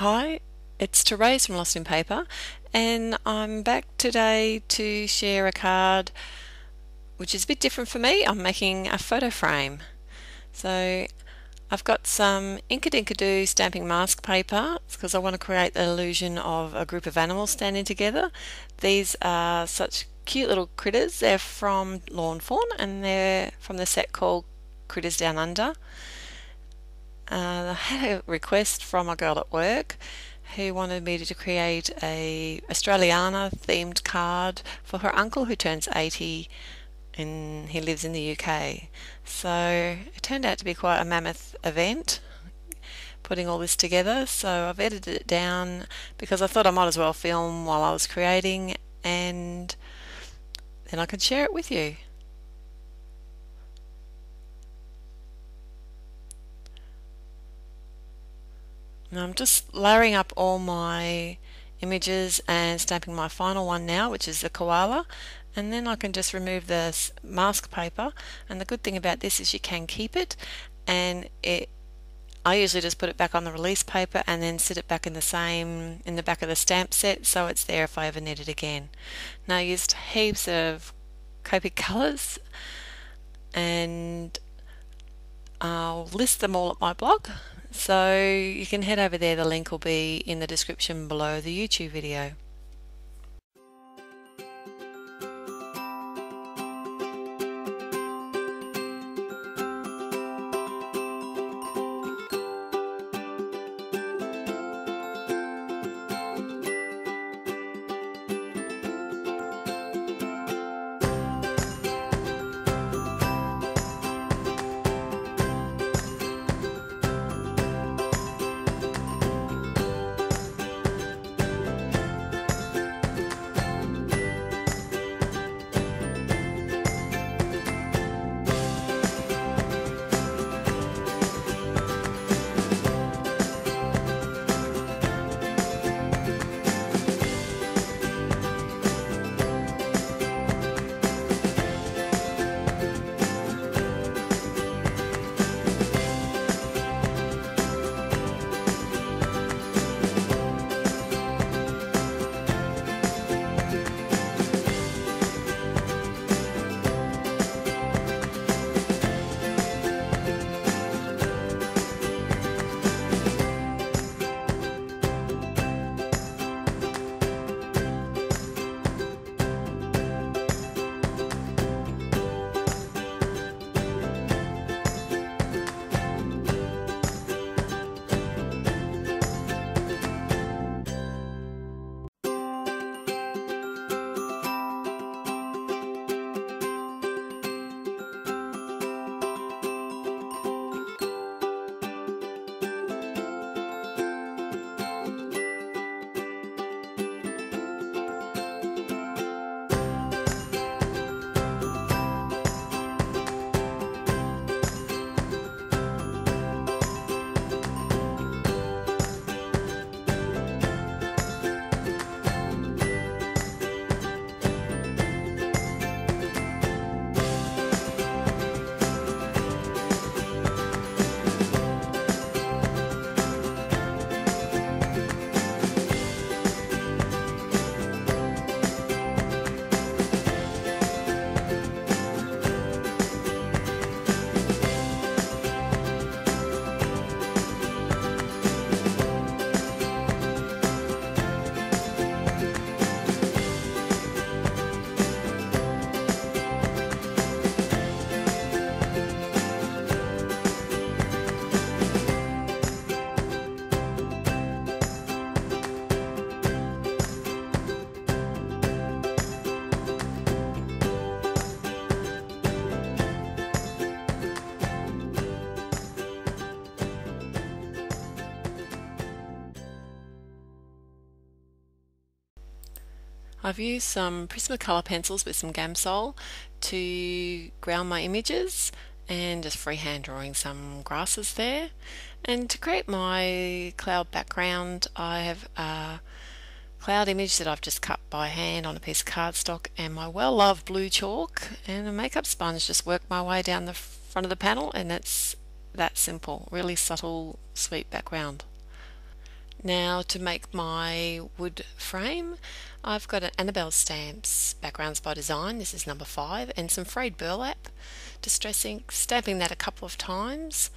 Hi, it's Therese from Lostinpaper, and I'm back today to share a card which is a bit different for me. I'm making a photo frame. So I've got some Inkadinkadoo stamping mask paper because I want to create the illusion of a group of animals standing together. These are such cute little critters. They're from Lawn Fawn and they're from the set called Critters Down Under. I had a request from a girl at work who wanted me to create a Australiana themed card for her uncle who turns 80 and he lives in the UK. So it turned out to be quite a mammoth event putting all this together. So I've edited it down because I thought I might as well film while I was creating and then I could share it with you. Now I'm just layering up all my images and stamping my final one now, which is the koala, and then I can just remove the mask paper. And the good thing about this is you can keep it, and I usually just put it back on the release paper and then sit it back in the back of the stamp set, so it's there if I ever need it again. Now I used heaps of Copic colours, and I'll list them all at my blog. So you can head over there, the link will be in the description below the YouTube video. I've used some Prismacolor pencils with some Gamsol to ground my images and just freehand drawing some grasses there. And to create my cloud background, I have a cloud image that I've just cut by hand on a piece of cardstock and my well-loved blue chalk and a makeup sponge. Just work my way down the front of the panel, and it's that simple, really subtle, sweet background. Now to make my wood frame, I've got an Annabelle Stamps Backgrounds by Design, this is number 5, and some frayed burlap distress ink, stamping that a couple of times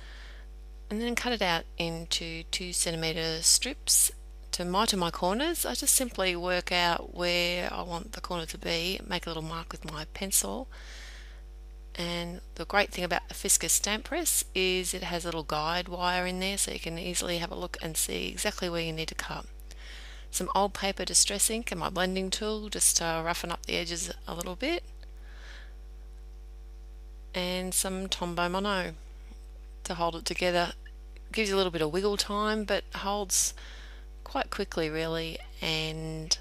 and then cut it out into 2 centimetre strips. To miter my corners, I just simply work out where I want the corner to be, make a little mark with my pencil. And the great thing about the Fiskus stamp press is it has a little guide wire in there so you can easily have a look and see exactly where you need to cut. Some old paper distress ink and my blending tool just to roughen up the edges a little bit, and some Tombow Mono to hold it together. Gives you a little bit of wiggle time but holds quite quickly really, and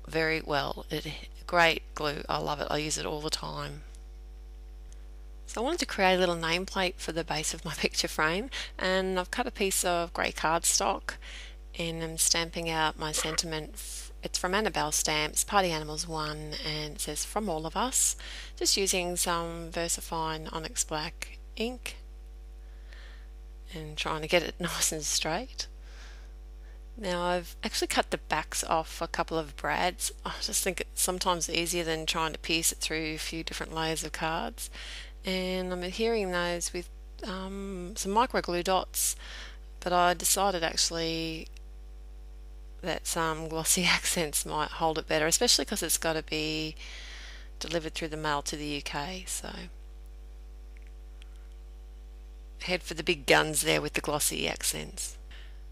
very well. Great glue, I love it, I use it all the time. So I wanted to create a little nameplate for the base of my picture frame, and I've cut a piece of grey cardstock and I'm stamping out my sentiment. It's from Annabelle Stamps, Party Animals 1, and it says "From all of us," just using some VersaFine Onyx Black ink and trying to get it nice and straight. Now I've actually cut the backs off a couple of brads. I just think it's sometimes easier than trying to piece it through a few different layers of cards, and I'm adhering those with some micro glue dots, but I decided actually that some glossy accents might hold it better, especially because it's got to be delivered through the mail to the UK, so head for the big guns there with the glossy accents.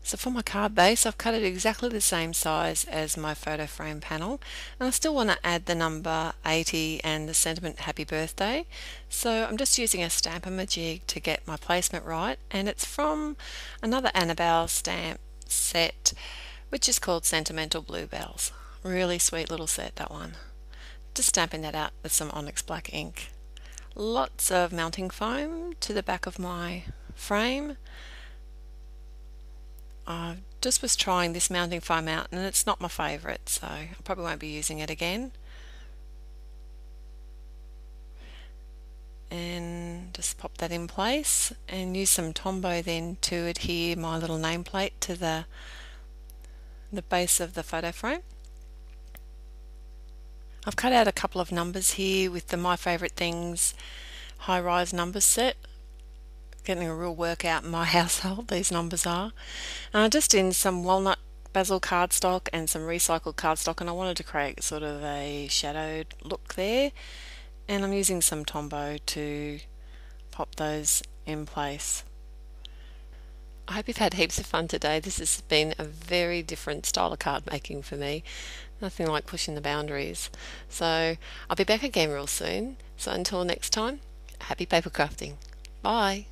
So for my card base, I've cut it exactly the same size as my photo frame panel, and I still want to add the number 80 and the sentiment "Happy Birthday." So I'm just using a Stamp-A-Majig to get my placement right, and it's from another Annabelle stamp set which is called Sentimental Bluebells. Really sweet little set, that one. Just stamping that out with some Onyx Black ink. Lots of mounting foam to the back of my frame. I just was trying this mounting foam out and it's not my favourite, so I probably won't be using it again. And just pop that in place and use some Tombow then to adhere my little nameplate to the base of the photo frame. I've cut out a couple of numbers here with the My Favourite Things high-rise numbers set. Getting a real workout in my household, these numbers are. Just in some walnut basil cardstock and some recycled cardstock, and I wanted to create sort of a shadowed look there, and I'm using some Tombow to pop those in place. I hope you've had heaps of fun today. This has been a very different style of card making for me. Nothing like pushing the boundaries. So I'll be back again real soon. So until next time, happy paper crafting. Bye.